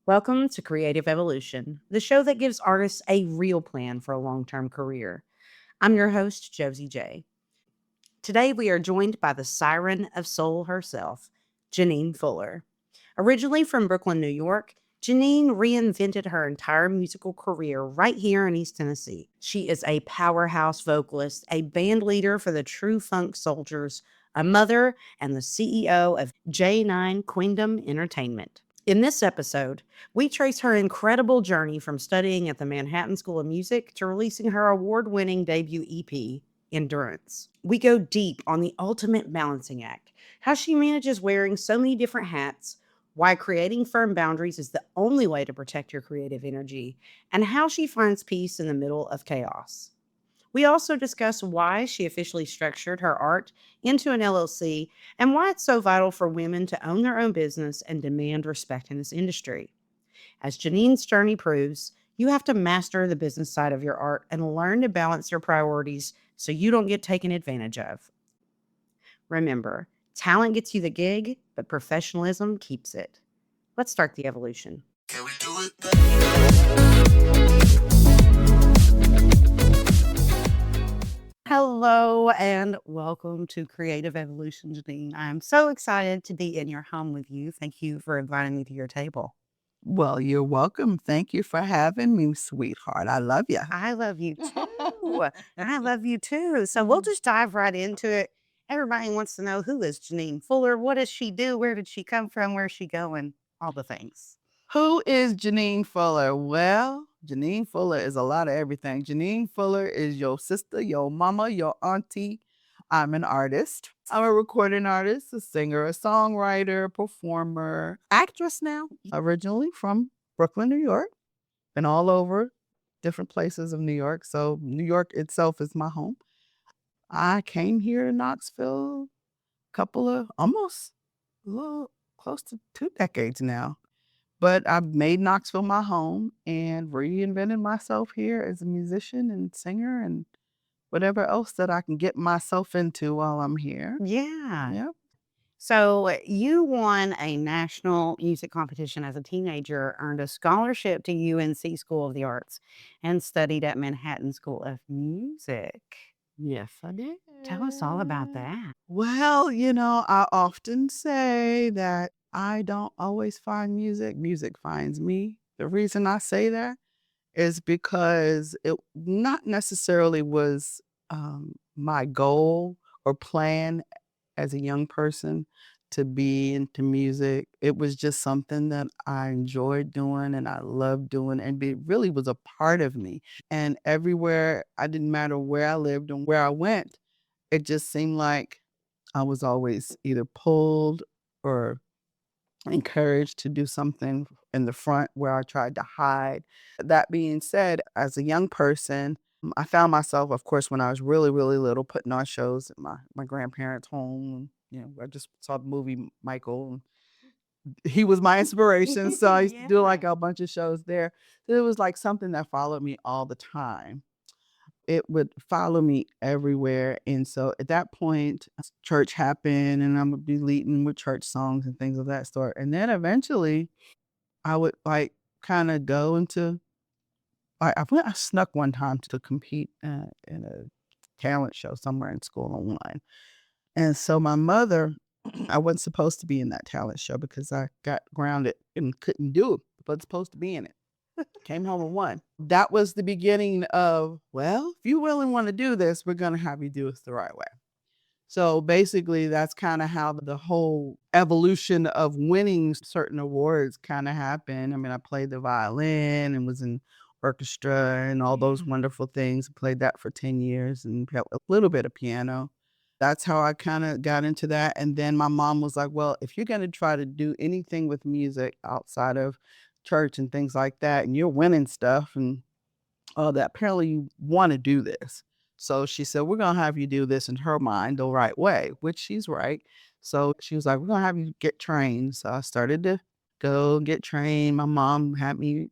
Welcome to Creative Evolution, the show that gives artists a real plan for a long term career. I'm your host, Josi J. Today, we are joined by the Siren of Soul herself, Jeanine Fuller. Originally from Brooklyn, New York, Jeanine reinvented her entire musical career right here in East Tennessee. She is a powerhouse vocalist, a band leader for the True Funk SOULdiers, a mother, and the CEO of J9 Queendom Entertainment. In this episode, we trace her incredible journey from studying at the Manhattan School of Music to releasing her award winning debut EP, Endurance. We go deep on the ultimate balancing act, how she manages wearing so many different hats, why creating firm boundaries is the only way to protect your creative energy, and how she finds peace in the middle of chaos. We also discuss why she officially structured her art into an LLC and why it's so vital for women to own their own business and demand respect in this industry. As Janine's journey proves, you have to master the business side of your art and learn to balance your priorities so you don't get taken advantage of. Remember, talent gets you the gig, but professionalism keeps it. Let's start the evolution. Can we do it? Hello and welcome to Creative Evolution, Jeanine. I'm so excited to be in your home with you. Thank you for inviting me to your table. Well, you're welcome. Thank you for having me, sweetheart. I love you. I love you too. I love you too. So we'll just dive right into it. Everybody wants to know, who is Jeanine Fuller? What does she do? Where did she come from? Where's she going? All the things. Who is Jeanine Fuller? Well, Jeanine Fuller is a lot of everything. Jeanine Fuller is your sister, your mama, your auntie. I'm an artist. I'm a recording artist, a singer, a songwriter, performer, actress now. Originally from Brooklyn, New York. Been all over different places of New York. So New York itself is my home. I came here in Knoxville couple of almost a little close to 2 decades now. But I've made Knoxville my home and reinvented myself here as a musician and singer and whatever else that I can get myself into while I'm here. Yeah. Yep. So you won a national music competition as a teenager, earned a scholarship to UNC School of the Arts, and studied at Manhattan School of Music. Yes, I did. Tell us all about that. Well, I often say that I don't always find music, music finds me. The reason I say that is because it not necessarily was my goal or plan as a young person to be into music. It was just something that I enjoyed doing and I loved doing, and it really was a part of me. And everywhere, I didn't matter where I lived and where I went, it just seemed like I was always either pulled or encouraged to do something in the front where I tried to hide. That being said, as a young person, I found myself, of course, when I was really, really little, putting on shows at my grandparents' home. I just saw the movie Michael. He was my inspiration, so I used to do like a bunch of shows there. So it was like something that followed me all the time. It would follow me everywhere, and so at that point, church happened, and I'm be leading with church songs and things of that sort, and then eventually, I would, like, kinda go into I snuck one time to compete, in a talent show somewhere in school online, and so my mother I wasn't supposed to be in that talent show because I got grounded and couldn't do it, but supposed to be in it. Came home and won. That was the beginning of, well, if you really want to do this, we're going to have you do this the right way. So basically, that's kind of how the whole evolution of winning certain awards kind of happened. I mean, I played the violin and was in orchestra and all those wonderful things. Played that for 10 years and played a little bit of piano. That's how I kind of got into that. And then my mom was like, well, if you're going to try to do anything with music outside of church and things like that, and you're winning stuff and all that, apparently you want to do this. So she said, we're going to have you do this in her mind the right way, which she's right. So she was like, we're going to have you get trained. So I started to go get trained. My mom had me,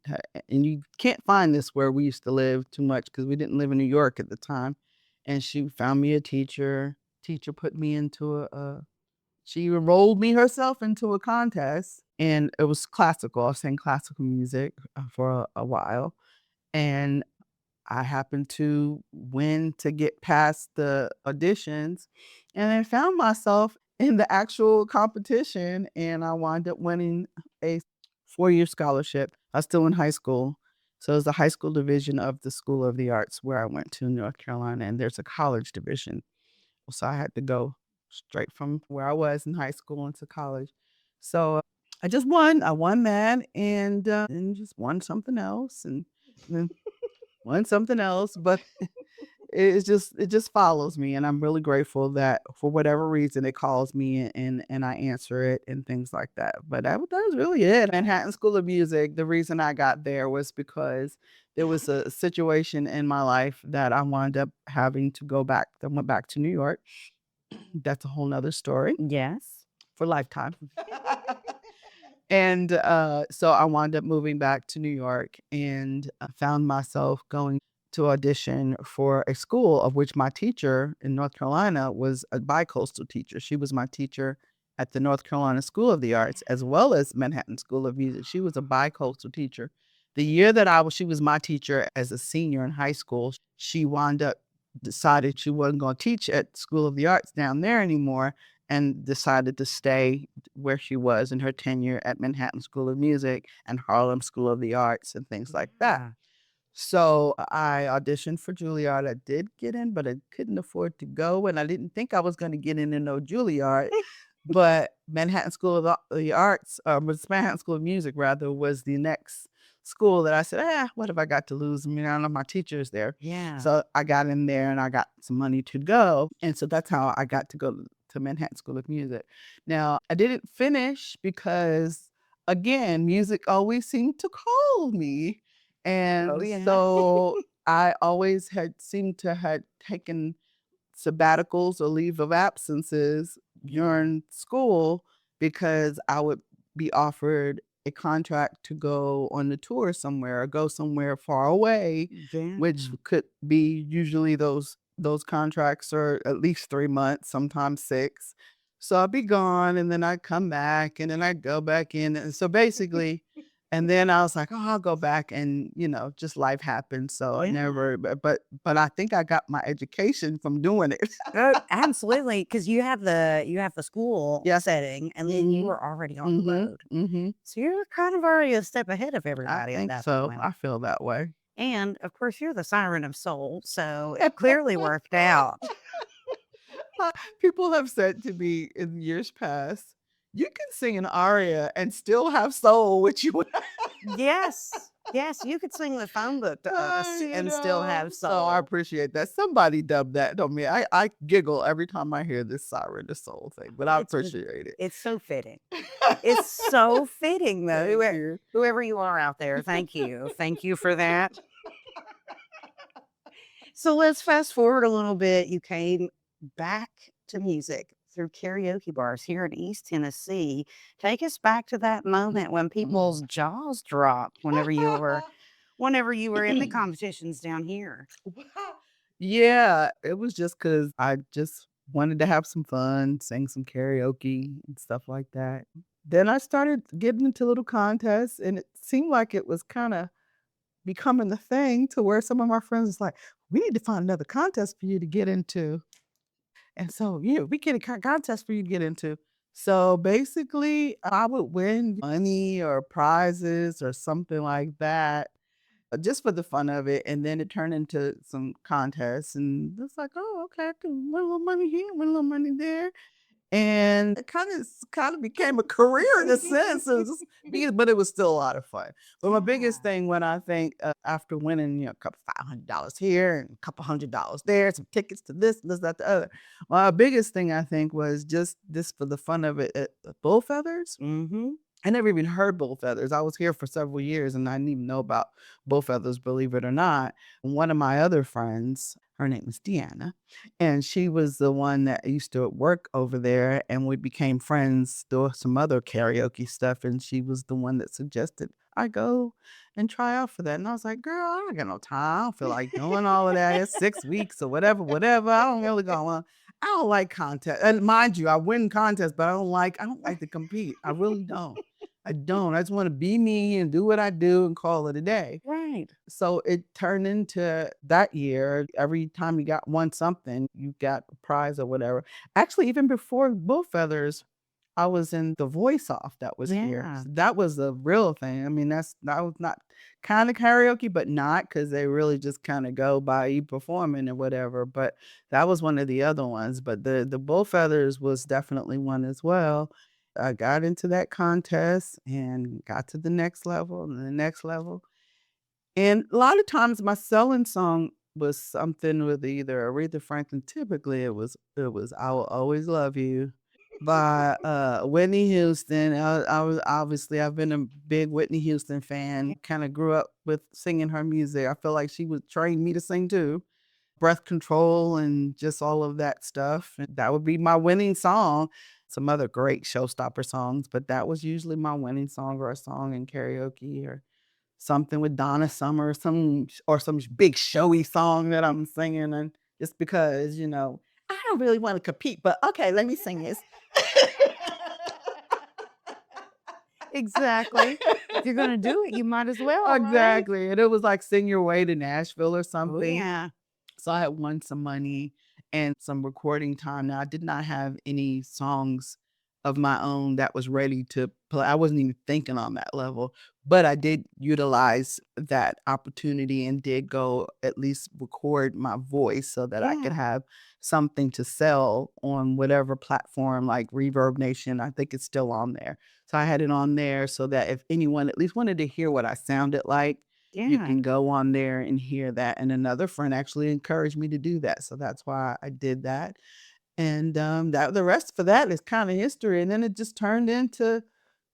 and you can't find this where we used to live too much because we didn't live in New York at the time. And she found me a teacher. Teacher put me into She enrolled me herself into a contest, and it was classical. I sang classical music for a while, and I happened to win to get past the auditions, and I found myself in the actual competition, and I wound up winning a 4-year scholarship. I was still in high school. So it was the high school division of the School of the Arts where I went to North Carolina, and there's a college division. So I had to go straight from where I was in high school into college. So I just won. I won that and just won something else and then won something else. But it just follows me, and I'm really grateful that for whatever reason it calls me and I answer it and things like that. But that was really it. Manhattan School of Music, the reason I got there was because there was a situation in my life that I wound up having to go back. I went back to New York. That's a whole nother story Yes. for lifetime. And so I wound up moving back to New York and found myself going to audition for a school of which my teacher in North Carolina was a bi-coastal teacher. She was my teacher at the North Carolina School of the Arts as well as Manhattan School of Music. She was a bi-coastal teacher. The year that she was my teacher as a senior in high school, she wound up decided she wasn't going to teach at School of the Arts down there anymore and decided to stay where she was in her tenure at Manhattan School of Music and Harlem School of the Arts and things like that. Yeah. So I auditioned for Juilliard. I did get in, but I couldn't afford to go, and I didn't think I was going to get in no Juilliard. But Manhattan School of the Arts, Manhattan School of Music rather, was the next school that I said, what have I got to lose? I mean, I don't know my teacher's there. Yeah. So I got in there and I got some money to go. And so that's how I got to go to Manhattan School of Music. Now, I didn't finish because, again, music always seemed to call me. And Oh, yeah. so I always had seemed to had taken sabbaticals or leave of absences during school because I would be offered a contract to go on the tour somewhere or go somewhere far away, which could be usually those contracts are at least 3 months, sometimes 6. So I'd be gone and then I'd come back and then I'd go back in. And so basically, and then I was like, "Oh, I'll go back," and, just life happened, so I Yeah. never but I think I got my education from doing it. Oh, absolutely, because you have the school Yeah. setting, and then you Mhm. were already on the Mhm. road. Mhm. So you're kind of already a step ahead of I everybody at think that so. point. I feel that way. And of course, you're the Siren of Soul, so it clearly worked out. People have said to me in years past, "You can sing an aria and still have soul," which you Yes. Yes, you could sing the phone book to us and still have So I soul. appreciate that. Somebody dubbed that on me. I giggle every time I hear this Siren of Soul thing, but I It's appreciate it. it's so fitting. It's so fitting, though. Thank you. Whoever you are out there, thank you. Thank you for that. So let's fast forward a little bit. You came back to music through karaoke bars here in East Tennessee. Take us back to that moment when people's jaws dropped whenever you were in the competitions down here. Yeah, it was just because I just wanted to have some fun, sing some karaoke and stuff like that. Then I started getting into little contests, and it seemed like it was kinda becoming the thing to where some of my friends was like, "We need to find another contest for you to get into." And so, yeah, we get a contest for you to get into. So basically, I would win money or prizes or something like that just for the fun of it. And then it turned into some contests. And it's like, oh, okay, I can win a little money here, win a little money there. And it kind of became a career in a sense. But it was still a lot of fun. But my biggest thing when I think after winning, a couple $500 here and a couple $100 there, some tickets to this, that, the other. My biggest thing I think was just this for the fun of it, bull feathers. Mm-hmm. I never even heard bull feathers. I was here for several years and I didn't even know about bull feathers, believe it or not. One of my other friends, her name is Deanna, and she was the one that used to work over there, and we became friends through some other karaoke stuff. And she was the one that suggested I go and try out for that. And I was like, girl, I don't got no time. I don't feel like doing all of that. It's 6 weeks or whatever. I don't really go on. I don't like contests. And mind you, I win contests, but I don't like to compete. I really don't. I don't. I just want to be me and do what I do and call it a day. Right. So it turned into that year, every time you won something, you got a prize or whatever. Actually, even before Bull Feathers, I was in the voice off that was here. Yeah. That was the real thing. I mean, that was not kind of karaoke, but not because they really just kind of go by you performing or whatever. But that was one of the other ones. But the Bull Feathers was definitely one as well. I got into that contest and got to the next level and the next level. And a lot of times my selling song was something with either Aretha Franklin. Typically it was I Will Always Love You by Whitney Houston. I was obviously I've been a big Whitney Houston fan. Kind of grew up with singing her music. I feel like she would train me to sing too. Breath Control and just all of that stuff. And that would be my winning song. Some other great showstopper songs, but that was usually my winning song or a song in karaoke or something with Donna Summer, some big showy song that I'm singing, and just because, I don't really wanna compete, but okay, let me sing this. Exactly. If you're gonna do it, you might as well, right? Exactly, and it was like Sing Your Way to Nashville or Oh, something. yeah. So I had won some money and some recording time. Now I did not have any songs of my own that was ready to play. I wasn't even thinking on that level, but I did utilize that opportunity and did go at least record my voice so that I could Yeah. have something to sell on whatever platform like Reverb Nation. I think it's still on there. So I had it on there so that if anyone at least wanted to hear what I sounded like, you Yeah. can go on there and hear that, and another friend actually encouraged me to do that, so that's why I did that, and, that the rest for that is kinda history, and then it just turned into,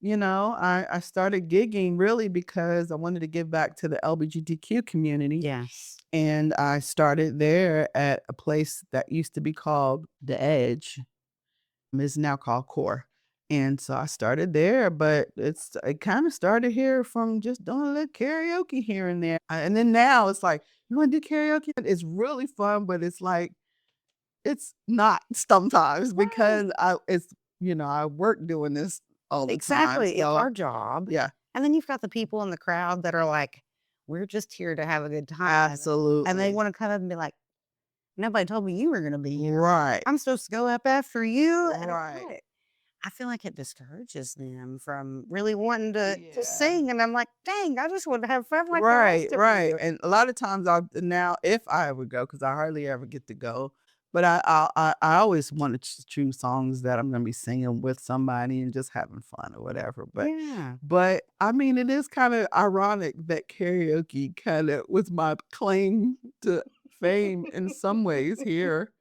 I started gigging really because I wanted to give back to the LGBTQ community, Yes. and I started there at a place that used to be called The Edge, is now called Core. And so I started there, but it kind of started here from just doing a little karaoke here and there. And then now it's like, you want to do karaoke? It's really fun, but it's like it's not sometimes Right. because I work doing this all the time. Exactly. It's So our job. yeah, And then you've got the people in the crowd that are like, we're just here to have a good time. And they absolutely. want to come up and be like, nobody told me you were going to be here. Right. I'm supposed to go up after you. And Right. what? I feel like it discourages them from really wanting to Yeah. sing. And I'm like, dang, I just want to have fun like the Right, rest of right, you. and a lot of times now if I ever go, because I hardly ever get to go, but I always wanna choose songs that I'm gonna be singing with somebody and just having fun or whatever, Yeah. but, I mean, it is kinda ironic that karaoke kinda was my claim to fame in some ways here.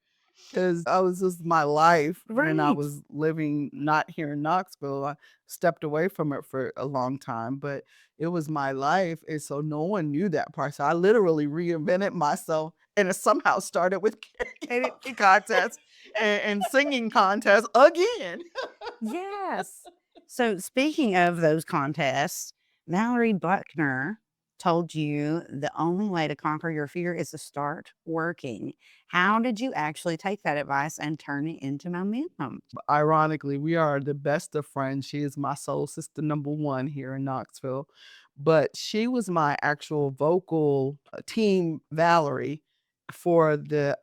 'Cause I was just my life when I Right. was living not here in Knoxville. I stepped away from it for a long time, but it was my life, and so no one knew that part. So I literally reinvented myself, and it somehow started with karaoke contests and singing contests again. Yes. So speaking of those contests, Mallory Buckner told you the only way to conquer your fear is to start working. How did you actually take that advice and turn it into momentum? Ironically, we are the best of friends. She is my soul sister number 1 here in Knoxville, but she was my actual vocal team Valerie for the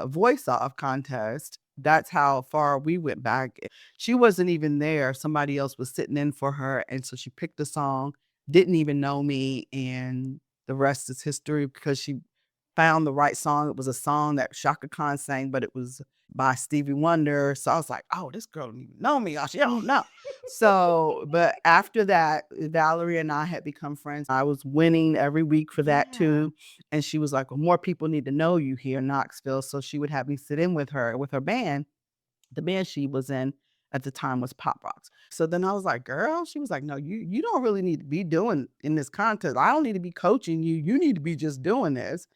voice off contest. That's how far we went back. She wasn't even there. Somebody else was sitting in for her, and so she picked a song, didn't even know me, and the rest is history because she found the right song. It was a song that Shaka Khan sang, but it was by Stevie Wonder. So I was like, "Oh, this girl don't even know me. Oh, she don't know." So, but after that, Valerie and I had become friends. I was winning every week for that Yeah. too. And she was like, "Well, more people need to know you here in Knoxville." So she would have me sit in with her band. The band she was in at the time was Pop Rocks. So then I was like, "Girl," she was like, "No, you don't really need to be doing in this contest. I don't need to be coaching you. You need to be just doing this."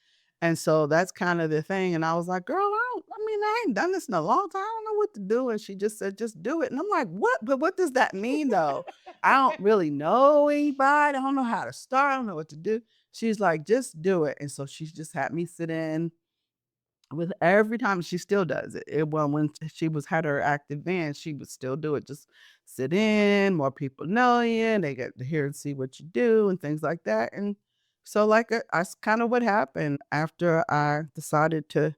And so that's kind of the thing. And I was like, "Girl, I ain't done this in a long time. I don't know what to do." And she just said, "Just do it." And I'm like, "What? But what does that mean though? I don't really know anybody. I don't know how to start. I don't know what to do." She's like, "Just do it." And so she just had me sit in with every time she still does it. Well, when she had her active band, she would still do it. Just sit in, more people know you, and they get to hear and see what you do and things like that. And so, like, that's kind of what happened after I decided to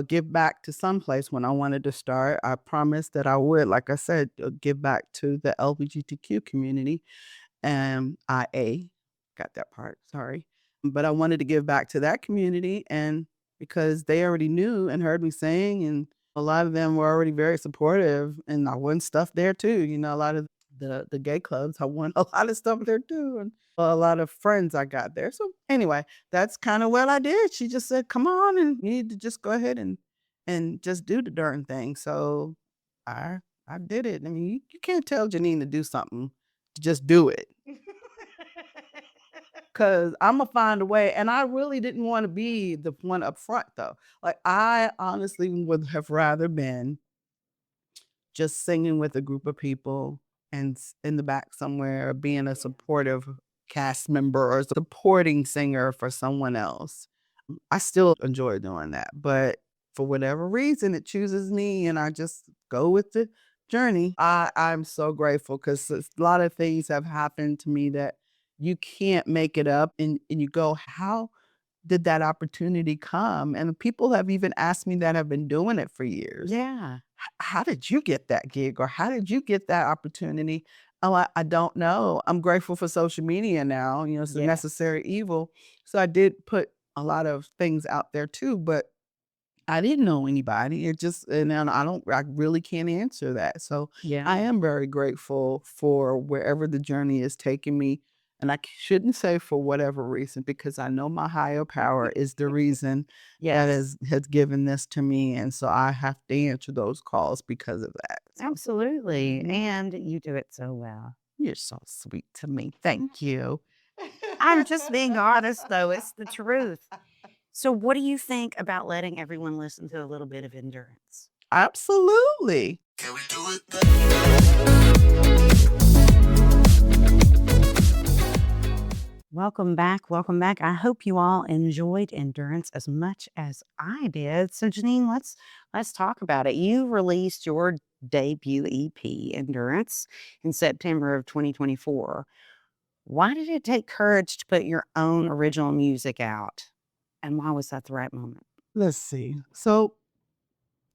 give back to some place when I wanted to start. I promised that I would, like I said, give back to the LGBTQ community and IA. Got that part, sorry. But I wanted to give back to that community, and because they already knew and heard me sing, and a lot of them were already very supportive, and I won stuff there too. A lot of the gay clubs, I won a lot of stuff there too, and a lot of friends I got there. So anyway, that's kind of what I did. She just said, "Come on, and you need to just go ahead and just do the darn thing." So I I did it. I mean, you can't tell Jeanine to do something. Just do it. Cause Imma find a way, and I really didn't wanna be the one up front, though. Like, I honestly would have rather been just singing with a group of people and in the back somewhere, being a supportive cast member or supporting singer for someone else. I still enjoy doing that, but for whatever reason, it chooses me, and I just go with the journey. I'm so grateful because a lot of things have happened to me that you can't make it up, and you go, how did that opportunity come? And people have even asked me that have been doing it for years. Yeah. How did you get that gig, or how did you get that opportunity? Oh, I don't know. I'm grateful for social media now. It's a Yeah. necessary evil. So I did put a lot of things out there too, but I didn't know anybody. It just, and then I really can't answer that. So Yeah. I am very grateful for wherever the journey is taking me. And shouldn't say for whatever reason, because I know my higher power is the reason that Yes. has given this to me. And so I have to answer those calls because of that. So, Absolutely. mhm. And you do it so well. You're so sweet to me. Thank you. I'm just being honest, though. It's the truth. So, what do you think about letting everyone listen to a little bit of endurance? Absolutely. Can we do it? Welcome back. Welcome back. I hope you all enjoyed endurance as much as I did. So, Janine, let's talk about it. You released your debut EP, Endurance, in September of 2024. Why did it take courage to put your own original music out? And why was that the right moment? Let's see. So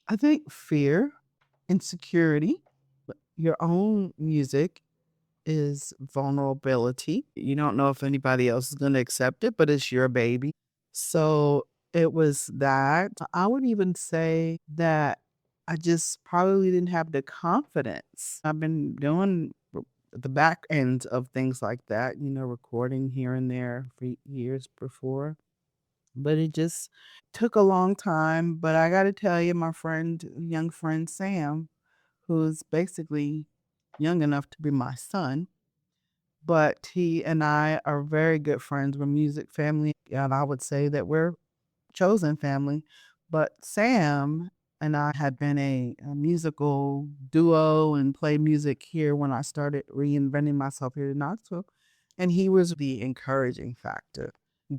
I think fear, insecurity, but your own music is vulnerability. You don't know if anybody else is going to accept it, but it's your baby. So it was that. I would even say that I just probably didn't have the confidence. I've been doing the back end of things like that, recording here and there for years before. But it just took a long time. But I got to tell you, my young friend Sam, who's basically young enough to be my son, but he and I are very good friends. We're music family, and I would say that we're chosen family. But Sam and I had been a musical duo and played music here when I started reinventing myself here in Knoxville. And he was the encouraging factor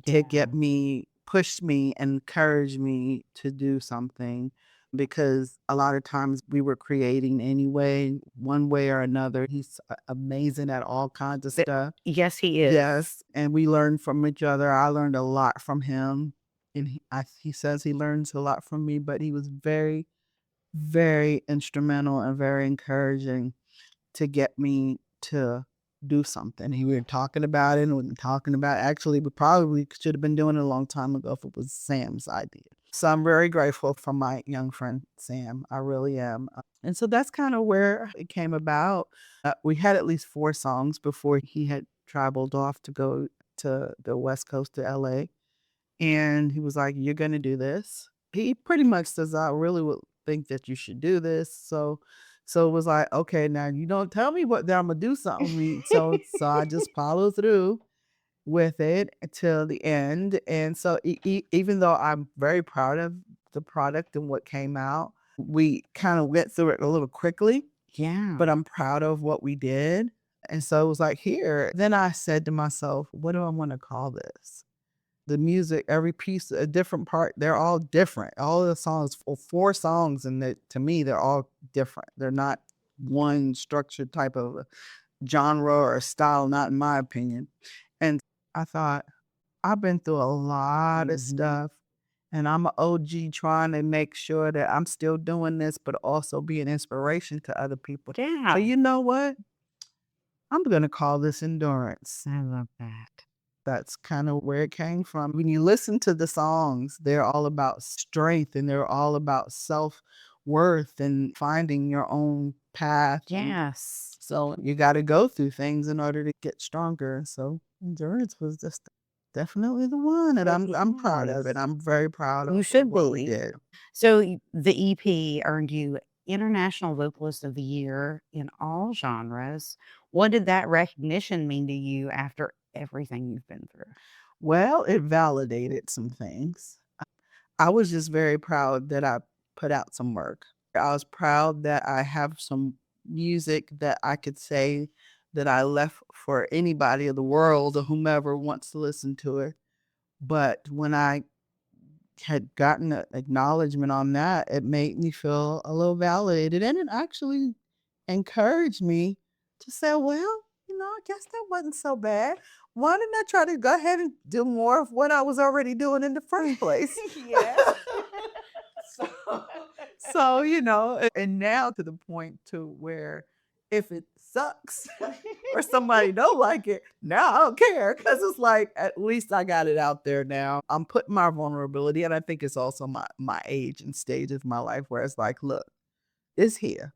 to get me, push me, encourage me to do something, because a lot of times we were creating anyway, one way or another. He's amazing at all kinds of stuff. Yes, he is. Yes, and we learned from each other. I learned a lot from him, and he says he learns a lot from me, but he was very, very instrumental and very encouraging to get me to do something. We were talking about it, and we were talking about, actually, we probably should have been doing it a long time ago if it was Sam's idea. So I'm very grateful for my young friend Sam. I really am. And so that's kind of where it came about. We had at least 4 songs before he had traveled off to go to the West Coast to LA. And he was like, "You're going to do this." He pretty much says, "I really would think that you should do this." So it was like, okay, now you don't tell me what that I'm gonna do something. So I just follow through with it till the end. And so even though I'm very proud of the product and what came out, we kind of went through it a little quickly, Yeah. but I'm proud of what we did. And so it was like, here. Then I said to myself, what do I want to call this? The music, every piece, a different part, they're all different. All of the songs, four songs, and to me, they're all different. They're not one structured type of genre or style, not in my opinion. And I thought, I've been through a lot of stuff, and I'm an OG trying to make sure that I'm still doing this, but also be an inspiration to other people. Yeah. So you know what? I'm going to call this endurance. I love that. That's kind of where it came from. When you listen to the songs, they're all about strength and they're all about self-worth and finding your own path. Yes. So you got to go through things in order to get stronger. So endurance was just definitely the one, and I'm proud of it. I'm very proud of You should what we be. did. So the EP earned you International Vocalist of the Year in all genres. What did that recognition mean to you after everything you've been through? Well, it validated some things. I was just very proud that I put out some work. I was proud that I have some music that I could say that I left for anybody of the world or whomever wants to listen to it. But when I had gotten an acknowledgement on that, it made me feel a little validated. And it actually encouraged me to say, well, I guess that wasn't so bad. Why didn't I try to go ahead and do more of what I was already doing in the first place? Yes. So, and now to the point to where if it sucks or somebody don't like it, now I don't care. Because it's like, at least I got it out there now. I'm putting my vulnerability, and I think it's also my age and stage of my life where it's like, look, it's here.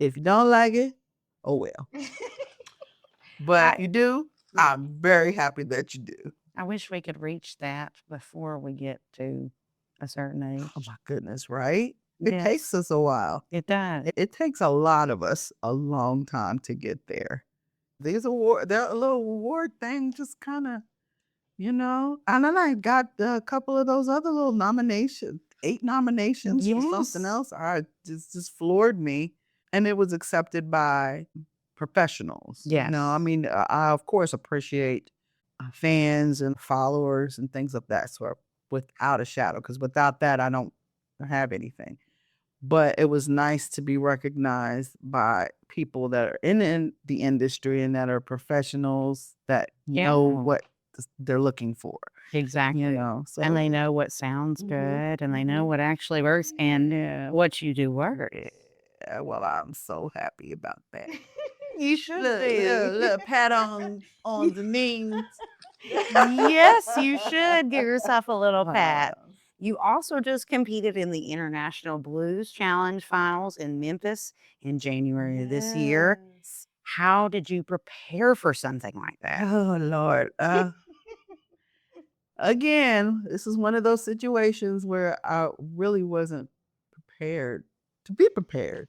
If you don't like it, oh well. But you do, I'm very happy that you do. I wish we could reach that before we get to a certain age. Oh my goodness, right? It Yes. takes us a while. It does. It takes a lot of us a long time to get there. They're a little award thing, just kind of, and then I got a couple of those other little nominations, 8 nominations for something Yes. else. I just floored me, and it was accepted by professionals. Yes. I mean, I of course appreciate fans and followers and things of that sort without a shadow, because without that, I don't have anything. But it was nice to be recognized by people that are in the industry and that are professionals that know Yeah. what they're looking for. Exactly. So And they know what sounds good and they know what actually works and what you do works. yeah, well, I'm so happy about that. You should Little pat on the knees. Yes, you should give yourself a little pat. Wow. You also just competed in the International Blues Challenge Finals in Memphis in January of this year. Yes. How did you prepare for something like that? Oh Lord. Again, this is one of those situations where I really wasn't prepared to be prepared.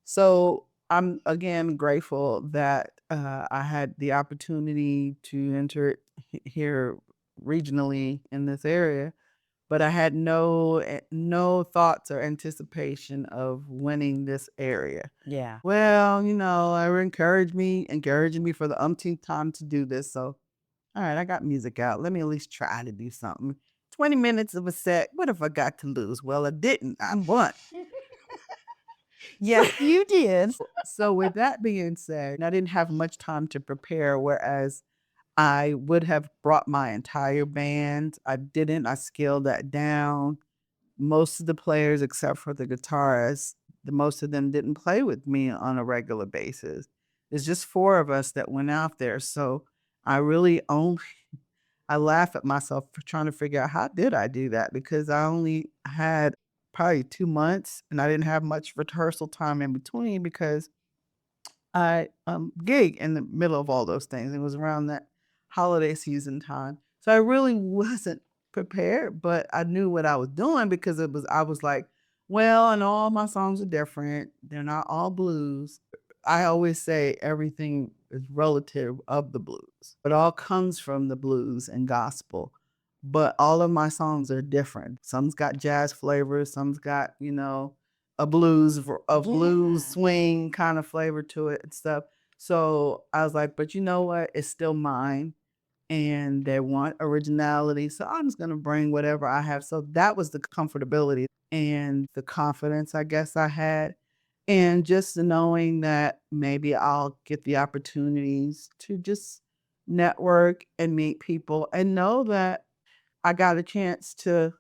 So I'm again grateful that I had the opportunity to enter here regionally in this area, but I had no thoughts or anticipation of winning this area. Yeah. Well, they encouraging me for the umpteenth time to do this. So, all right, I got music out. Let me at least try to do something. 20 minutes of a set. What if I got to lose? Well, I didn't. I won. Yes, you did. So with that being said, I didn't have much time to prepare, whereas I would have brought my entire band. I didn't. I scaled that down. Most of the players, except for the guitarist, most of them didn't play with me on a regular basis. It's just 4 of us that went out there. So I really I laugh at myself for trying to figure out how did I do that, because I only had probably 2 months and I didn't have much rehearsal time in between because I gig in the middle of all those things. It was around that holiday season time. So I really wasn't prepared, but I knew what I was doing because I was like, well, and all my songs are different. They're not all blues. I always say everything is relative of the blues. It all comes from the blues and gospel. But all of my songs are different. Some's got jazz flavors, some's got, a blues Yeah. swing kind of flavor to it and stuff. So I was like, but you know what? It's still mine. and they want originality. So I'm just going to bring whatever I have. So that was the comfortability and the confidence I guess I had. And just knowing that maybe I'll get the opportunities to just network and meet people and know that I got a chance to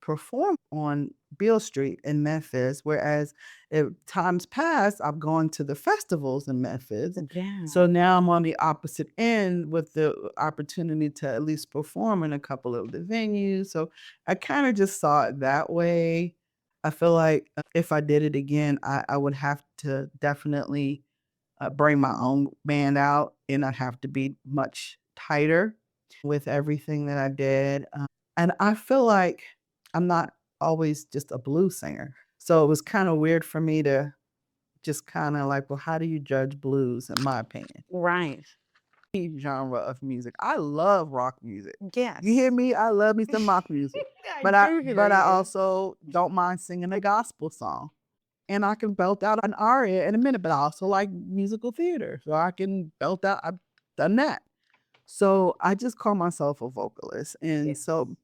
perform on Beale Street in Memphis, whereas if times past, I've gone to the festivals in Memphis. Yeah. So now I'm on the opposite end with the opportunity to at least perform in a couple of the venues. So I kind of just saw it that way. I feel like if I did it again, I would have to definitely bring my own band out, and I'd have to be much tighter with everything that I did. And I feel like I'm not always just a blues singer. So it was kind of weird for me to just kind of like, well, how do you judge blues, in my opinion? Right. Any genre of music. I love rock music. Yes. You hear me? I love me some rock music. But I also don't mind singing a gospel song. And I can belt out an aria in a minute, but I also like musical theater. So I can belt out, I've done that. So I just call myself a vocalist. And so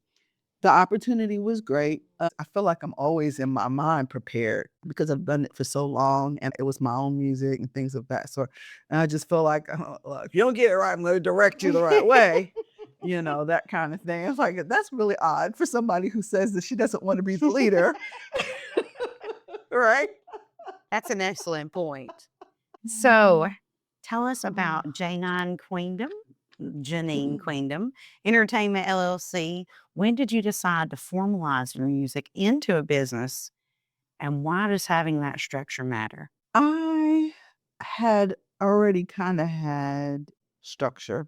the opportunity was great. I feel like I'm always in my mind prepared because I've done it for so long and it was my own music and things of that sort. And I just feel like, look, if you don't get it right, I'm going to direct you the right way. You know, that kind of thing. It's like, that's really odd for somebody who says that she doesn't want to be the leader. Right? That's an excellent point. So tell us about J9 Queendom, Jeanine Queendom Entertainment LLC. When did you decide to formalize your music into a business, and why does having that structure matter? I had already kind of had structure.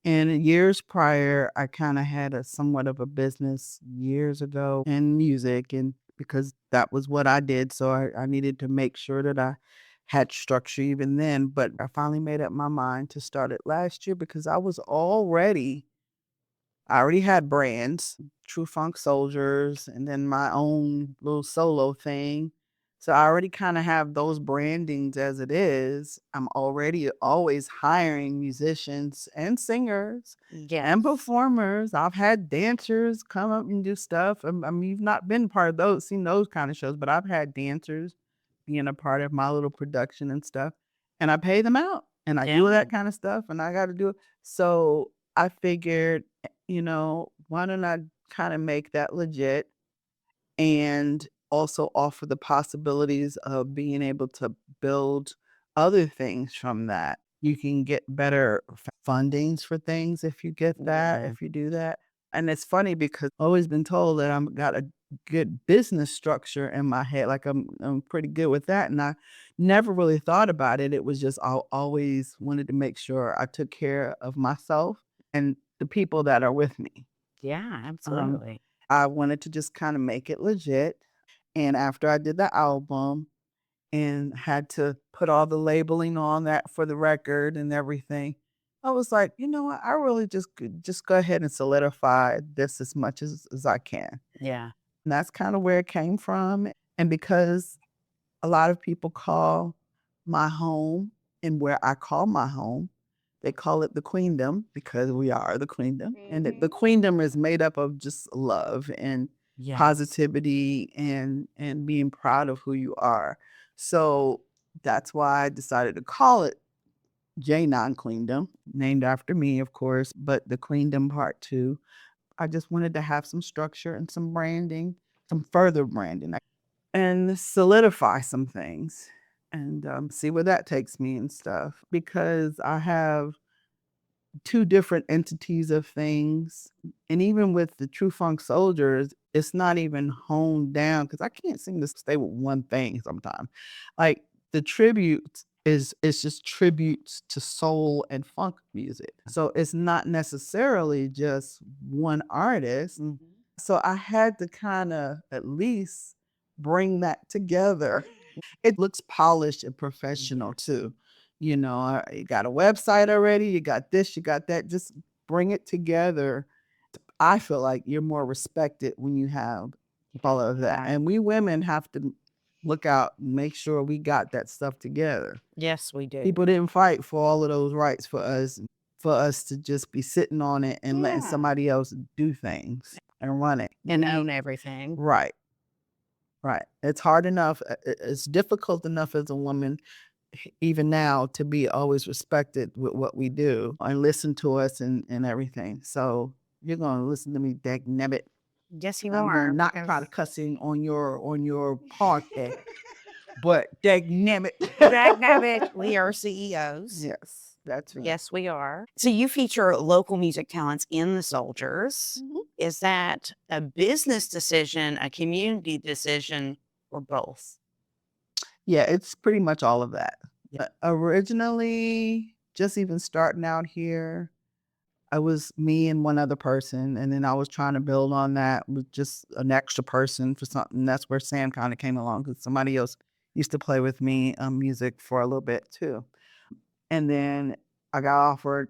And years prior, I kind of had a somewhat of a business years ago in music, and because that was what I did. So I needed to make sure that I had structure even then. But I finally made up my mind to start it last year because I already had brands, True Funk SOULdiers, and then my own little solo thing. So I already kind of have those brandings as it is. I'm already always hiring musicians and singers and performers. I've had dancers come up and do stuff. I mean, you've not been part of those, seen those kind of shows, but I've had dancers being a part of my little production and stuff. And I pay them out and I do that kind of stuff and I got to do it. So I figured, why don't I kind of make that legit and also offer the possibilities of being able to build other things from that. You can get better fundings for things if you get that, if you do that. And it's funny because I've always been told that I've got a good business structure in my head. Like I'm pretty good with that. And I never really thought about it. It was just I always wanted to make sure I took care of myself and the people that are with me. Yeah, absolutely. I wanted to just kind of make it legit. And after I did the album and had to put all the labeling on that for the record and everything, I was like, you know what? I really just go ahead and solidify this as much as I can. Yeah. And that's kind of where it came from. And because a lot of people call my home and where I call my home, they call it the Queendom because we are the Queendom. And the Queendom is made up of just love and positivity and being proud of who you are. So that's why I decided to call it J9 Queendom, named after me, of course, but the Queendom part too. I just wanted to have some structure and some branding, some further branding, and solidify some things and see where that takes me and stuff. Because I have two different entities of things. And even with the True Funk SOULdiers, it's not even honed down because I can't seem to stay with one thing sometimes. Like the tributes is just tributes to soul and funk music. So it's not necessarily just one artist. So I had to kind of at least bring that together. It looks polished and professional too. You got a website already, you got this, you got that. Just bring it together. I feel like you're more respected when you have all of that. And we women have to look out and make sure we got that stuff together. Yes, we do. People didn't fight for all of those rights for us for us to just be sitting on it and letting somebody else do things and run it. And own everything. Right. Right. It's hard enough. It's difficult enough as a woman, even now, to be always respected with what we do and listen to us and everything. So you're going to listen to me, dagnabbit. Yes, you I'm are. gonna not try to cussing on your podcast, but dagnabbit. Dagnabbit, we are CEOs. Yes, that's right. Yes, we are. So you feature local music talents in the Soldiers. Mhm. Is that a business decision, a community decision, or both? Yeah, it's pretty much all of that. Yeah. Originally, just even starting out here, I was me and one other person, and then I was trying to build on that with just an extra person for something. That's where Sam kind of came along because somebody else used to play with me music for a little bit too. And then I got offered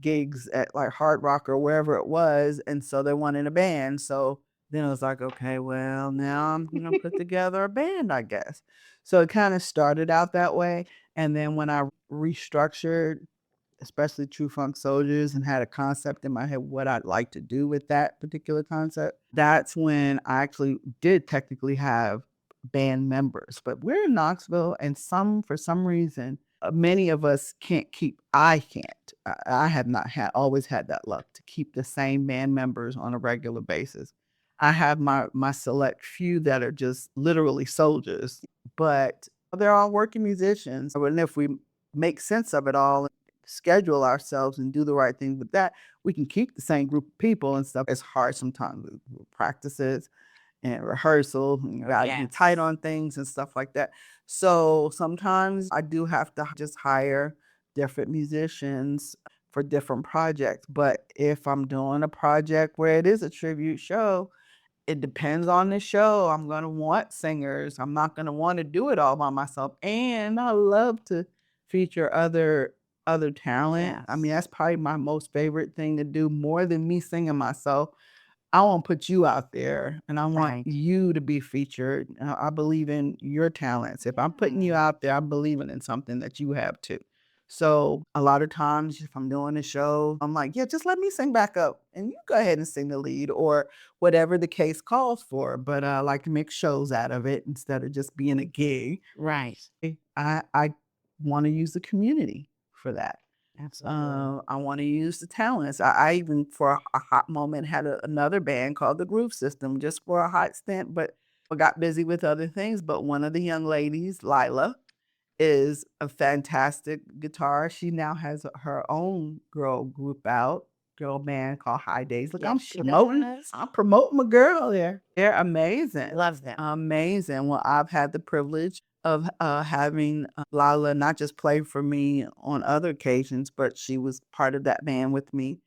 gigs at like Hard Rock or wherever it was, and so they wanted a band. So then I was like, okay, well, now I'm gonna put together a band, I guess. So it kind of started out that way, and then when I restructured, especially True Funk SOULdiers, and had a concept in my head what I'd like to do with that particular concept, that's when I actually did technically have band members. But we're in Knoxville, and for some reason, many of us can't keep. I can't. I have not always had that luck to keep the same band members on a regular basis. I have my select few that are just literally soldiers, but they're all working musicians. And if we make sense of it all, schedule ourselves and do the right thing with that, we can keep the same group of people and stuff. It's hard sometimes with practices and rehearsal, and you gotta get tight on things and stuff like that. So sometimes I do have to just hire different musicians for different projects. But if I'm doing a project where it is a tribute show, it depends on the show. I'm gonna want singers. I'm not gonna want to do it all by myself. And I love to feature other talent. I mean, that's probably my most favorite thing to do, more than me singing myself. I want to put you out there, and I want you to be featured. I believe in your talents. If I'm putting you out there, I'm believing in something that you have too. So a lot of times, if I'm doing a show, I'm like, yeah, just let me sing back up, and you go ahead and sing the lead, or whatever the case calls for. But I like to make shows out of it instead of just being a gig. Right. I want to use the community for that. Absolutely. I want to use the talents. I even, for a hot moment, had another band called the Groove System just for a hot stint, but I got busy with other things. But one of the young ladies, Lila, is a fantastic guitarist. She now has her own girl band called High Days. Look, I'm promoting my girl there. They're amazing. Love them. Amazing. Well, I've had the privilege of having Lila not just play for me on other occasions, but she was part of that band with me.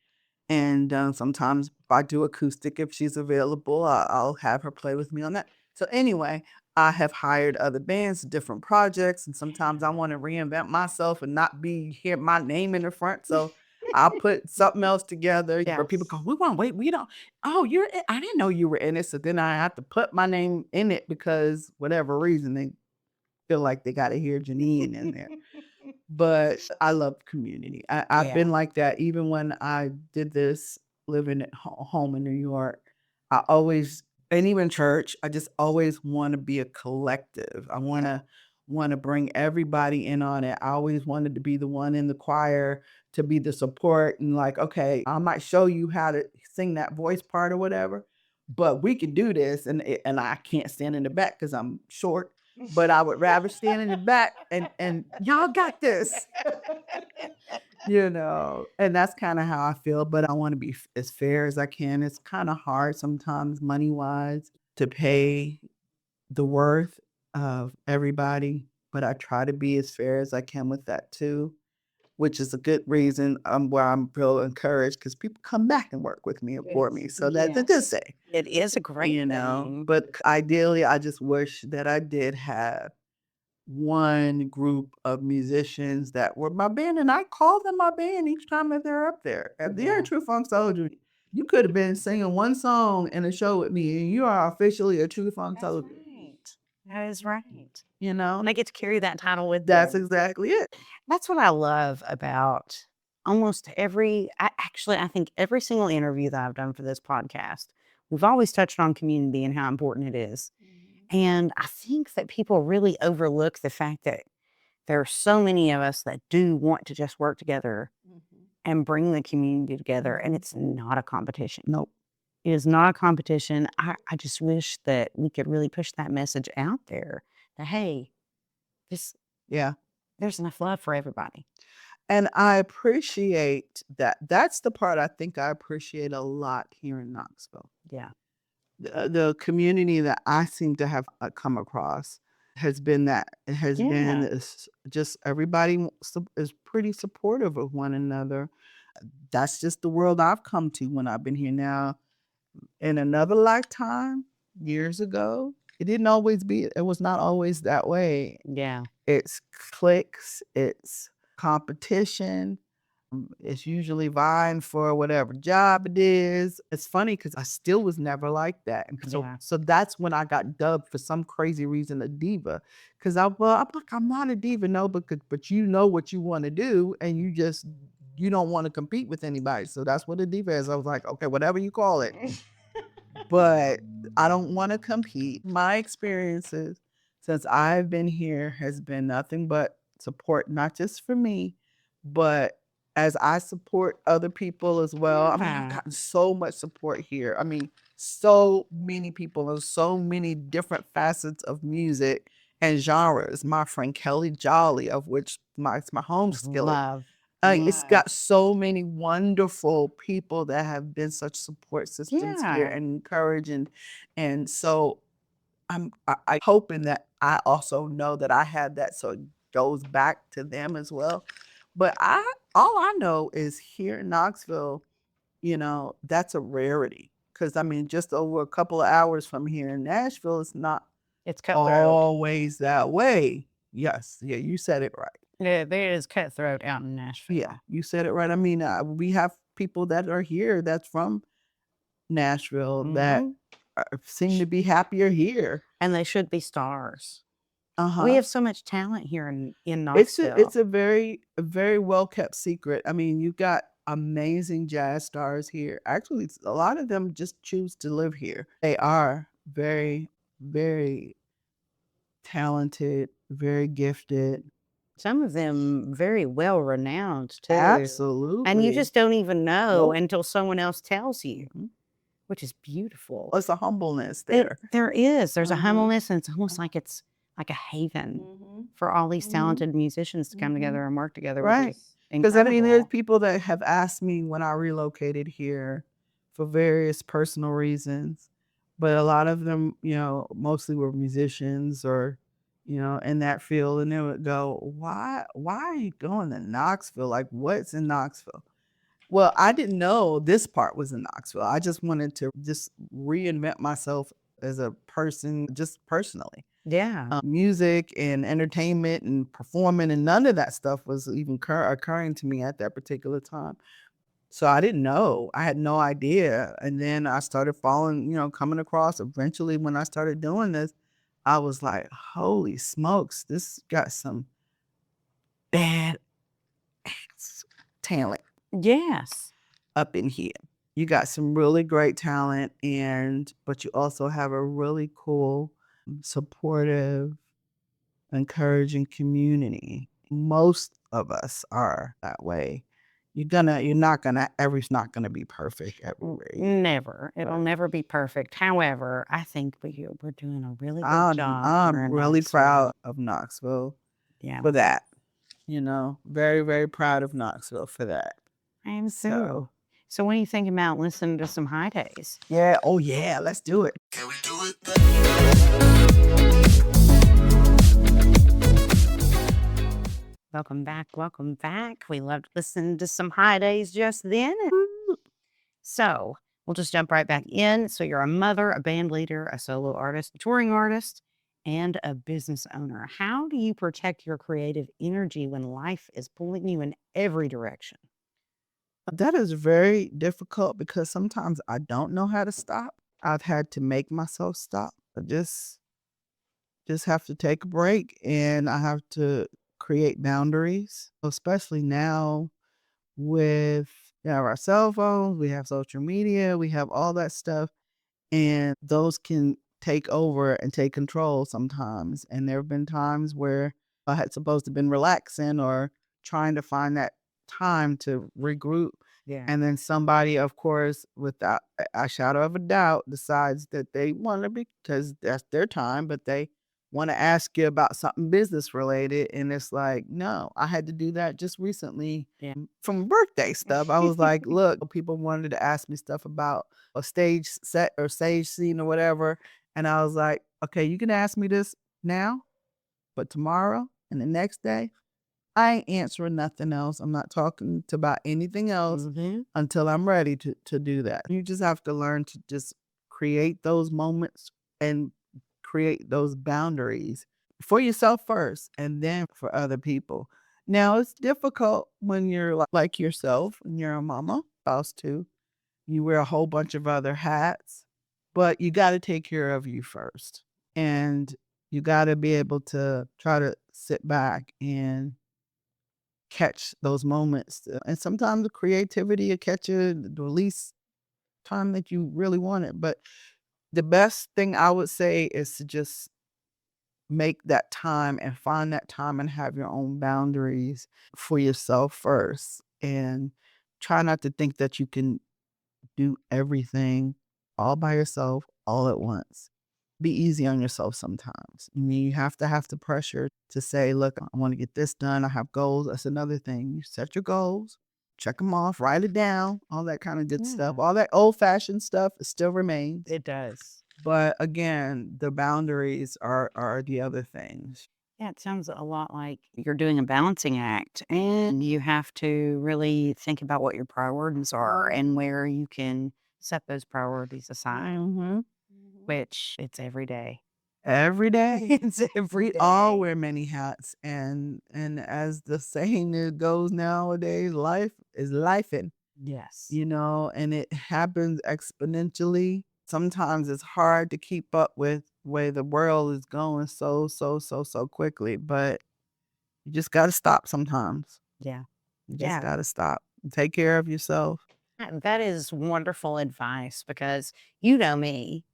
And sometimes if I do acoustic, if she's available, I'll have her play with me on that. So anyway, I have hired other bands, different projects, and sometimes I want to reinvent myself and not hear my name in the front. So I'll put something else together where people go, we want to wait. We don't. Oh, I didn't know you were in it. So then I have to put my name in it because whatever reason they feel like they got to hear Jeanine in there. But I love community. I've been like that even when I did this living at home in New York. I always, and even church, I just always want to be a collective. I want to bring everybody in on it. I always wanted to be the one in the choir to be the support and like, okay, I might show you how to sing that voice part or whatever, but we can do this. And I can't stand in the back because I'm short. But I would rather stand in the back and y'all got this, and that's kind of how I feel. But I want to be as fair as I can. It's kind of hard sometimes money-wise to pay the worth of everybody, but I try to be as fair as I can with that too, which is a good reason why I'm real encouraged because people come back and work with me and for me. So that's a good thing. It is a great thing. But ideally, I just wish that I did have one group of musicians that were my band, and I call them my band each time that they're up there. If they're a True Funk Soldier, you could have been singing one song in a show with me, and you are officially a True Funk Soldier. Right. That is right. And I get to carry that title with that's them. exactly it. That's what I love about almost I think every single interview that I've done for this podcast, we've always touched on community and how important it is. And I think that people really overlook the fact that there are so many of us that do want to just work together and bring the community together. And it's not a competition. Nope. It is not a competition. I just wish that we could really push that message out there that, hey, Yeah. there's enough love for everybody. And I appreciate that. That's the part I think I appreciate a lot here in Knoxville. Yeah. The community that I seem to have come across has been that. It has been just everybody is pretty supportive of one another. That's just the world I've come to when I've been here now. In another lifetime, years ago, it was not always that way. Yeah. It's cliques, it's competition. It's usually vying for whatever job it is. It's funny because I still was never like that. And so that's when I got dubbed for some crazy reason a diva. Because I'm like, I'm not a diva, no, but you know what you want to do, and you don't want to compete with anybody. So that's what a diva is. I was like, okay, whatever you call it. But I don't want to compete. My experiences since I've been here has been nothing but support, not just for me, but as I support other people as well. I mean, I've gotten so much support here. I mean, so many people and so many different facets of music and genres. My friend Kelly Jolly, of which it's my home skillet. Love. It's got so many wonderful people that have been such support systems here and encouraging. And so I'm hoping that I also know that I had that, so it goes back to them as well. But all I know is here in Knoxville, that's a rarity. Because I mean, just over a couple of hours from here in Nashville, it's not always that way. Yes, yeah, you said it right. Yeah, there is cutthroat out in Nashville. Yeah, you said it right. I mean, we have people that are here that's from Nashville that seem to be happier here. And they should be stars. We have so much talent here in Knoxville. It's a very well kept secret. I mean, you've got amazing jazz stars here. Actually, a lot of them just choose to live here. They are very, very talented, very gifted. Some of them very well renowned too. Absolutely. And you just don't even know until someone else tells you, which is beautiful. There's a humbleness there. There is. There's a humbleness, and it's almost like it's like a haven for all these talented musicians to come together and work together. Right. Because I mean, there's people that have asked me when I relocated here for various personal reasons, but a lot of them, mostly were musicians or, in that field, and they would go, why are you going to Knoxville? Like, what's in Knoxville? Well, I didn't know this part was in Knoxville. I just wanted to just reinvent myself as a person, just personally. Yeah. Music and entertainment and performing and none of that stuff was even occurring to me at that particular time. So I didn't know. I had no idea. And then I started coming across. Eventually, when I started doing this, I was like, holy smokes, this got some bad talent. Yes. Up in here. You got some really great talent, but you also have a really cool, supportive, encouraging community. Most of us are that way. Everything's not gonna be perfect everywhere. Never. It'll never be perfect. However, I think we're doing a really good job. I'm really proud of Knoxville for that. Very, very proud of Knoxville for that. I am so. So what do you think about listening to some high days? Yeah. Oh yeah. Let's do it. Can we do it? Welcome back. Welcome back. We loved listening to some high days just then. So we'll just jump right back in. So you're a mother, a band leader, a solo artist, a touring artist, and a business owner. How do you protect your creative energy when life is pulling you in every direction? That is very difficult because sometimes I don't know how to stop. I've had to make myself stop. I just have to take a break, and I have to create boundaries, especially now with our cell phones, we have social media, we have all that stuff, and those can take over and take control sometimes. And there have been times where I had supposed to been relaxing or trying to find that time to regroup. Yeah. And then somebody, of course, without a shadow of a doubt, decides that they want to, because that's their time, but they want to ask you about something business related. And it's like, no, I had to do that just recently. Yeah. From birthday stuff. I was like, look, people wanted to ask me stuff about a stage set or stage scene or whatever. And I was like, okay, you can ask me this now, but tomorrow and the next day, I ain't answering nothing else. I'm not talking about anything else until I'm ready to do that. You just have to learn to just create those moments and create those boundaries for yourself first and then for other people. Now, it's difficult when you're like yourself and you're a mama, spouse too. You wear a whole bunch of other hats, but you got to take care of you first. And you got to be able to try to sit back and catch those moments. And sometimes the creativity will catch you the least time that you really want it. But the best thing I would say is to just make that time and find that time and have your own boundaries for yourself first. And try not to think that you can do everything all by yourself all at once. Be easy on yourself sometimes. I mean, you have to have the pressure to say, look, I want to get this done. I have goals. That's another thing. You set your goals, check them off, write it down, all that kind of good stuff. All that old-fashioned stuff still remains. It does. But again, the boundaries are the other things. Yeah, it sounds a lot like you're doing a balancing act, and you have to really think about what your priorities are and where you can set those priorities aside, which it's every day. Every day. It's every day. All wear many hats. And as the saying goes nowadays, life is lifing, Yes. you know, and it happens exponentially. Sometimes it's hard to keep up with the way the world is going so quickly, but you just got to stop sometimes. Yeah. You just got to stop. Take care of yourself. That is wonderful advice because you know me.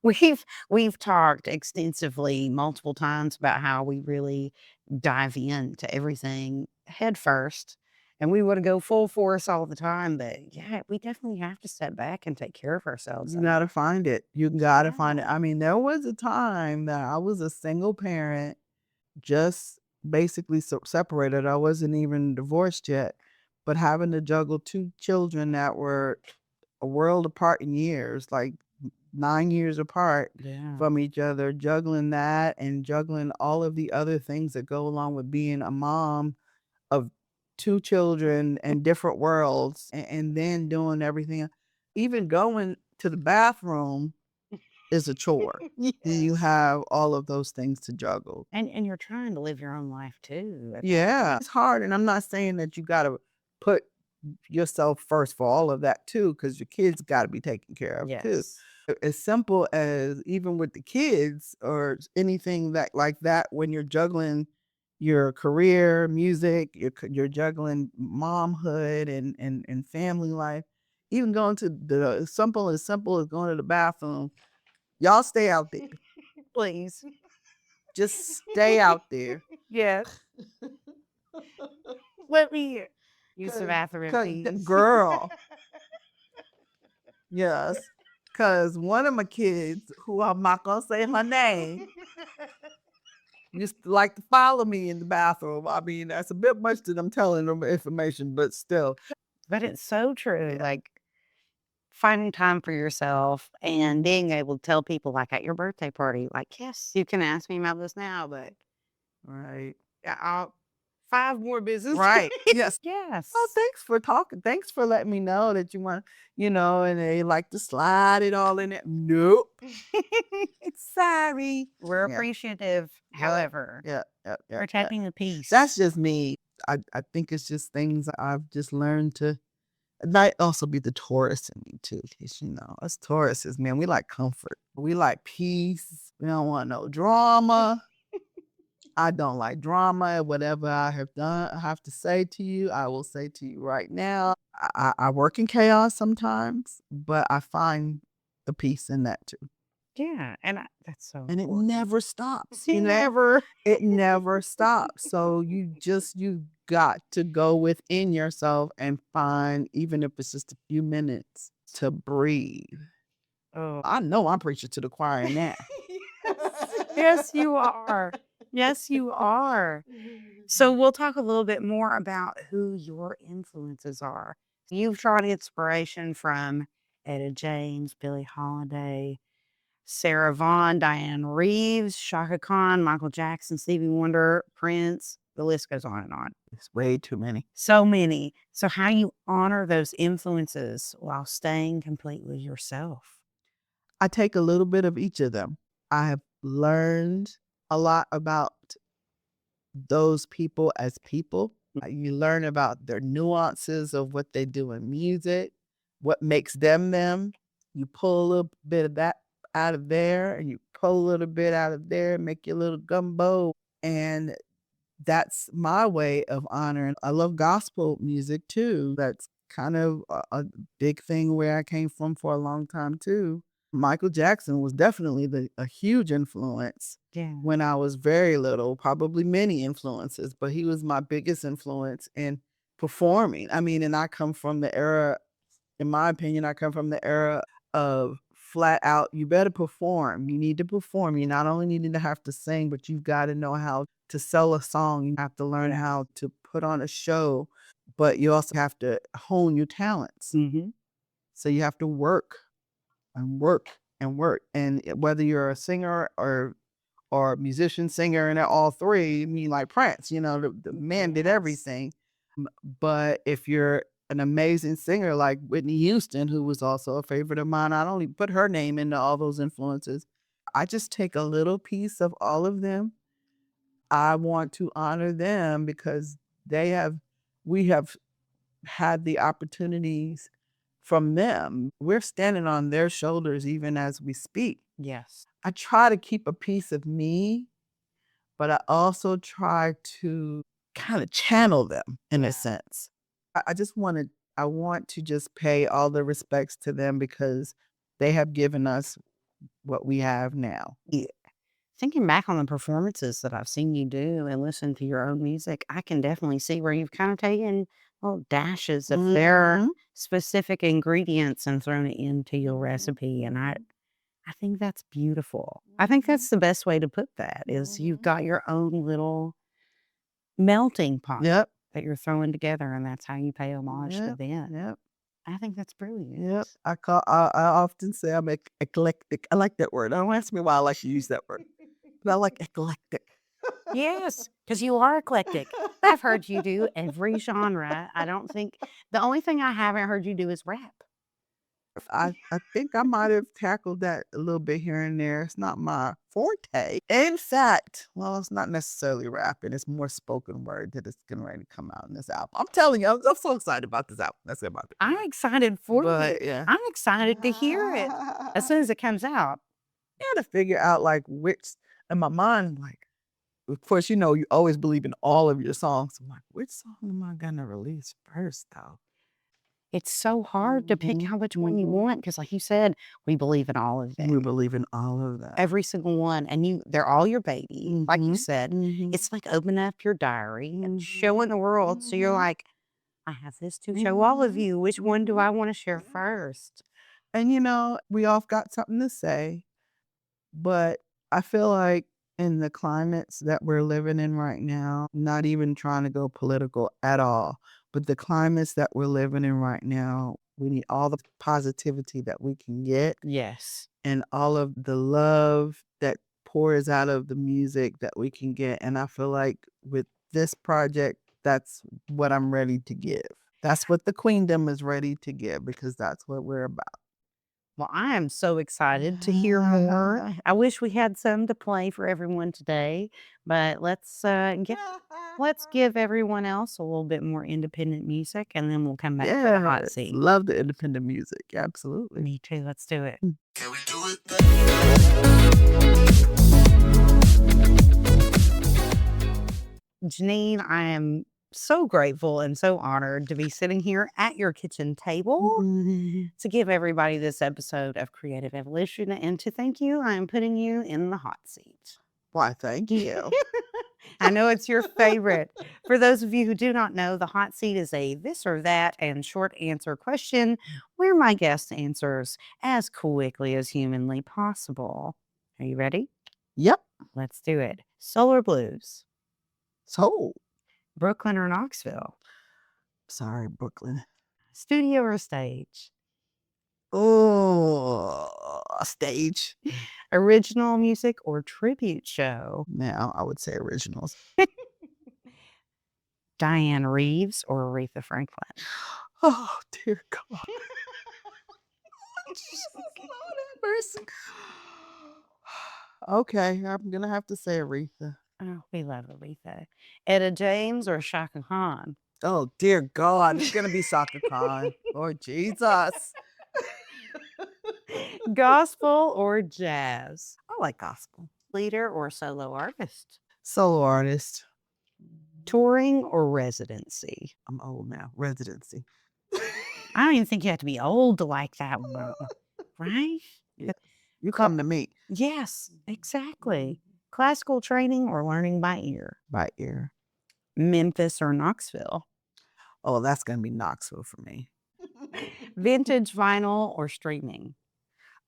We've talked extensively multiple times about how we really dive into everything head first, and we want to go full force all the time. But yeah, we definitely have to step back and take care of ourselves. You got to find it. You got to find it. I mean, there was a time that I was a single parent, just basically separated. I wasn't even divorced yet, but having to juggle two children that were a world apart in years, like 9 years apart from each other, juggling that and juggling all of the other things that go along with being a mom of two children and different worlds, and then doing everything. Even going to the bathroom is a chore. You have all of those things to juggle. And you're trying to live your own life too. Yeah, it's hard. And I'm not saying that you got to put yourself first for all of that too, because your kids got to be taken care of too. As simple as even with the kids or anything that like that, when you're juggling your career, music, you're juggling momhood and family life, even going to the simple as going to the bathroom. Y'all stay out there. Please. Just stay out there. Yes. Let me use the bathroom, please. Girl. Yes. Because one of my kids, who I'm not going to say her name, used to like to follow me in the bathroom. I mean, that's a bit much that I'm telling them information, but still. But it's so true. Like finding time for yourself and being able to tell people, like at your birthday party, like, yes, you can ask me about this now, but right. I'll 5 more business. Right. Yes. Yes. Oh, thanks for talking. Thanks for letting me know that you want, and they like to slide it all in there. Nope. Sorry. We're appreciative. However, protecting the peace. That's just me. I think it's just things I've just learned to. It might also be the Taurus in me too, because us Tauruses, man, we like comfort. We like peace. We don't want no drama. I don't like drama. Whatever I have done, I have to say to you, I will say to you right now. I work in chaos sometimes, but I find the peace in that too. Yeah, and that's so And it important. never stops. It never. It never stops. So you got to go within yourself and find, even if it's just a few minutes, to breathe. Oh, I know I'm preaching to the choir in that. yes, you are. Yes, you are. So we'll talk a little bit more about who your influences are. You've drawn inspiration from Etta James, Billie Holiday, Sarah Vaughan, Diane Reeves, Shaka Khan, Michael Jackson, Stevie Wonder, Prince. The list goes on and on. It's way too many. So many. So how you honor those influences while staying completely yourself? I take a little bit of each of them. I have learned a lot about those people as people. You learn about their nuances of what they do in music, what makes them them. You pull a little bit of that out of there, and you pull a little bit out of there, make your little gumbo. And that's my way of honoring. I love gospel music too. That's kind of a big thing where I came from for a long time too. Michael Jackson was definitely a huge influence Yeah. when I was very little, probably many influences, but he was my biggest influence in performing. I mean, and I come from the era, in my opinion, I come from the era of flat out, you better perform. You need to perform. You not only need to have to sing, but you've got to know how to sell a song. You have to learn how to put on a show, but you also have to hone your talents. Mm-hmm. So you have to work and work and work. And whether you're a singer or musician, singer, and all three, I mean, like Prince, you know, the man did everything. But if you're an amazing singer like Whitney Houston, who was also a favorite of mine, I don't only put her name into all those influences. I just take a little piece of all of them. I want to honor them because we have had the opportunities from them. We're standing on their shoulders even as we speak. Yes. I try to keep a piece of me, but I also try to kind of channel them in a sense. I want to just pay all the respects to them because they have given us what we have now. Yeah. Thinking back on the performances that I've seen you do and listen to your own music, I can definitely see where you've kind of taken little dashes of their specific ingredients and thrown it into your recipe. And I think that's beautiful. I think that's the best way to put that is you've got your own little melting pot Yep. that you're throwing together, and that's how you pay homage to them. Yep. I think that's brilliant. Yep. I often say I'm eclectic. I like that word. Don't ask me why I like to use that word. But I like eclectic. Yes, because you are eclectic. I've heard you do every genre. I don't think the only thing I haven't heard you do is rap. I think I might have tackled that a little bit here and there. It's not my forte. In fact, well, it's not necessarily rapping. It's more spoken word that is getting ready to come out in this album. I'm telling you, I'm so excited about this album. That's about it. I'm excited for But you. yeah, I'm excited to hear it as soon as it comes out. I had to figure out like which, in my mind, like, of course, you know, you always believe in all of your songs. I'm like, which song am I gonna release first, though? It's so hard to pick out which one you want because, like you said, we believe in all of it. We believe in all of that. Every single one. And they're all your baby. Like you said, it's like opening up your diary and showing the world. So you're like, I have this to show all of you. Which one do I want to share first? And you know, we all got something to say, but I feel like in the climates that we're living in right now, not even trying to go political at all, but the climates that we're living in right now, we need all the positivity that we can get Yes. and all of the love that pours out of the music that we can get. And I feel like with this project, that's what I'm ready to give. That's what the Queendom is ready to give because that's what we're about. Well, I am so excited to hear more. I wish we had some to play for everyone today, but let's give everyone else a little bit more independent music, and then we'll come back to the hot Yes, seat. love the independent music. Absolutely. Me too. Let's do it. Can we do it? Jeanine, I am so grateful and so honored to be sitting here at your kitchen table to give everybody this episode of Creative Evolution. And to thank you, I am putting you in the hot seat. Why, thank you. I know it's your favorite. For those of you who do not know, the hot seat is a this or that and short answer question where my guest answers as quickly as humanly possible. Are you ready? Yep. Let's do it. Soul or blues? So, Brooklyn or Knoxville? sorry, Brooklyn. Studio or stage? Oh, stage. Original music or tribute show? Now, I would say originals. Diane Reeves or Aretha Franklin? Oh, dear God. Jesus, Lord have mercy. Okay, I'm going to have to say Aretha. Oh, we love Aretha. Etta James or Shaka Khan? Oh, dear God. It's going to be Shaka Khan. Lord Jesus. Gospel or jazz? I like gospel. Leader or solo artist? Solo artist. Touring or residency? I'm old now. Residency. I don't even think you have to be old to like that one, right? Yeah. You come to me. Yes, exactly. Classical training or learning by ear? By ear. Memphis or Knoxville? Oh, that's going to be Knoxville for me. Vintage vinyl or streaming?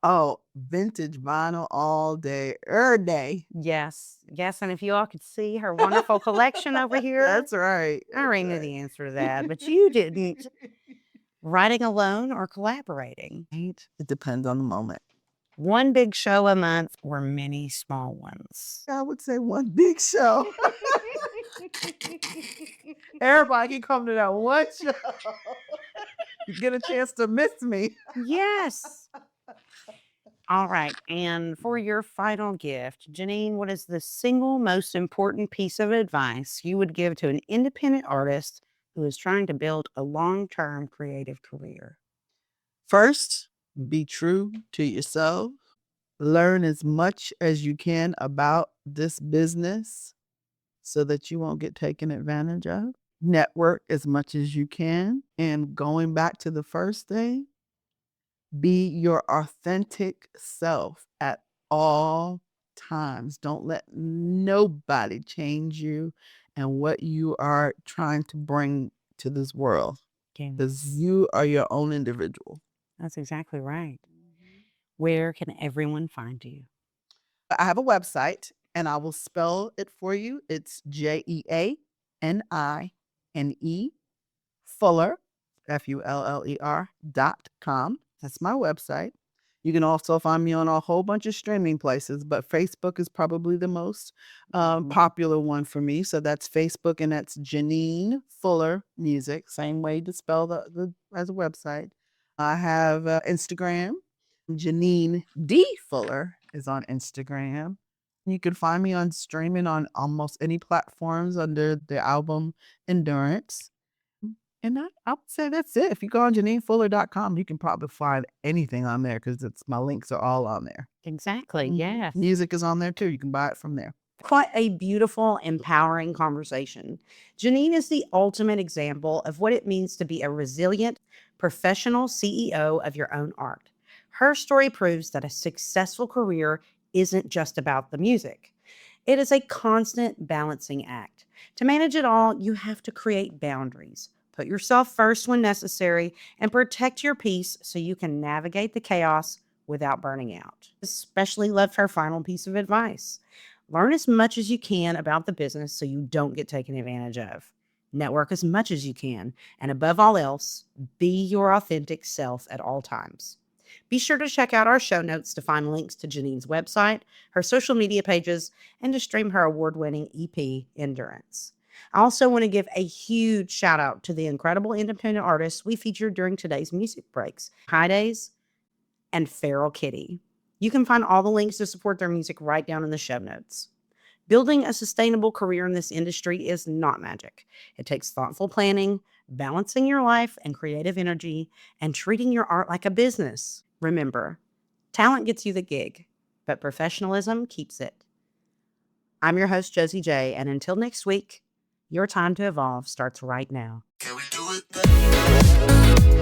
Oh, vintage vinyl all day, every day. Yes. Yes. And if you all could see her wonderful collection over here. That's right. I already knew the answer to that, but you didn't. Writing alone or collaborating? It depends on the moment. One big show a month or many small ones? I would say one big show. Everybody can come to that one show. You get a chance to miss me. Yes. All right. And for your final gift, Jeanine, what is the single most important piece of advice you would give to an independent artist who is trying to build a long-term creative career? First, be true to yourself. Learn as much as you can about this business so that you won't get taken advantage of. Network as much as you can. And going back to the first thing, be your authentic self at all times. Don't let nobody change you and what you are trying to bring to this world, because you are your own individual. That's exactly right. Where can everyone find you? I have a website and I will spell it for you. It's JeaNine Fuller, FULLER.com. That's my website. You can also find me on a whole bunch of streaming places, but Facebook is probably the most popular one for me. So that's Facebook, and that's Jeanine Fuller Music. Same way to spell the as a website. I have Instagram. Jeanine D. Fuller is on Instagram. You can find me on streaming on almost any platforms under the album Endurance. And I would say that's it. If you go on JanineFuller.com, you can probably find anything on there because my links are all on there. Exactly. Yes. Music is on there too. You can buy it from there. Quite a beautiful, empowering conversation. Jeanine is the ultimate example of what it means to be a resilient, professional CEO of your own art. Her story proves that a successful career isn't just about the music. It is a constant balancing act. To manage it all, you have to create boundaries. Put yourself first when necessary and protect your peace so you can navigate the chaos without burning out. Especially loved her final piece of advice. Learn as much as you can about the business so you don't get taken advantage of. Network as much as you can. And above all else, be your authentic self at all times. Be sure to check out our show notes to find links to Jeanine's website, her social media pages, and to stream her award-winning EP, Endurance. I also want to give a huge shout out to the incredible independent artists we featured during today's music breaks, High Days and Feral Kitty. You can find all the links to support their music right down in the show notes. Building a sustainable career in this industry is not magic. It takes thoughtful planning, balancing your life and creative energy, and treating your art like a business. Remember, talent gets you the gig, but professionalism keeps it. I'm your host, Josi J, and until next week, Your time to evolve starts right now. Can we do it?